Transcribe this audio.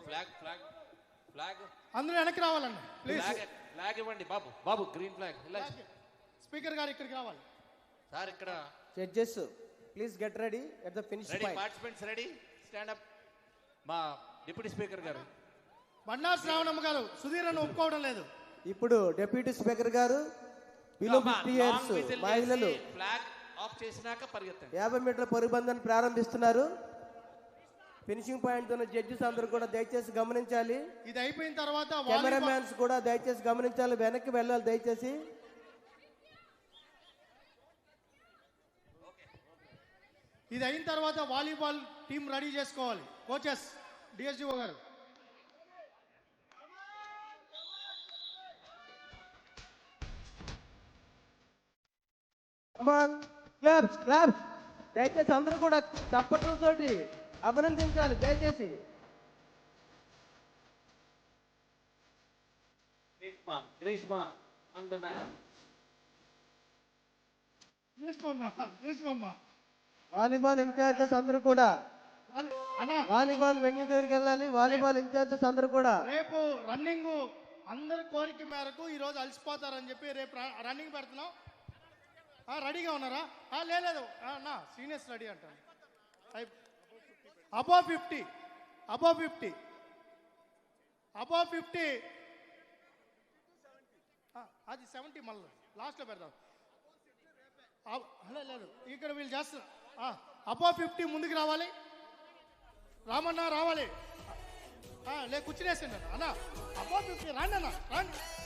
Flag flag flag అందరూ వెనక్కి రావాలండి ప్లీజ్. ఫ్లాగ్ ఫ్లాగ్ ఇవ్వండి బాబు. బాబు గ్రీన్ ఫ్లాగ్ ఇలా స్పీకర్ గారు ఇక్కడికి రావాలి. సార్ ఇక్కడ judges please get ready at the finish ready. Point. Participants ready, stand up. మా డిప్యూటీ స్పీకర్ గారు బండారు శ్రావణమ్మ గారు సుధీర్ అని ఒప్పుకోవడం లేదు. ఇప్పుడు డిప్యూటీ స్పీకర్ గారు బిలో 50 years మహిళలు ఫ్లాగ్ ఆఫ్ చేసినాక పరిగెత్తండి. 50 మీటర్ల పరుగుబంధాన్ని ప్రారంభిస్తున్నారు. ఫినిషింగ్ పాయింట్ ఉన్న జడ్జెస్ అందరూ కూడా దయచేసి గమనించాలి. ఇది అయిపోయిన తర్వాత కెమెరామ్యాన్స్ కూడా దయచేసి గమనించాలి, వెనక్కి వెళ్ళాలి దయచేసి. ఇది అయిన తర్వాత వాలీబాల్ టీం రెడీ చేసుకోవాలి. కోచెస్ డిఎస్డిఓ గారు. క్లాప్స్ క్లాప్స్ దయచేసి అందరూ కూడా చప్పట్లతోటి అభినందించాలి దయచేసి. వాలీబాల్ ఇన్ఛార్జెస్ అందరూ కూడా వాలీబాల్ వెంగి దగ్గరికి వెళ్ళాలి. వాలీబాల్ ఇన్ఛార్జెస్ అందరూ కూడా రేపు రన్నింగ్ అందరి కోరిక మేరకు ఈ రోజు అలసిపోతారని చెప్పి రేపు రన్నింగ్ పెడుతున్నాం. రెడీగా ఉన్నారా? లేదు నా సీనియర్స్ రెడీ అంటాను. అబౌవ్ 50 అబౌవ్ 50 అబౌవ్ 50 అది 70 మళ్ళీ లాస్ట్లో పెడతాం. లేదు ఇక్కడ వీళ్ళు చేస్తారు. అబౌవ్ 50 ముందుకు రావాలి. రామన్నా రావాలి. కూర్చునేసండి అన్న. అబౌవ్ 50 రాండి అన్న రండి.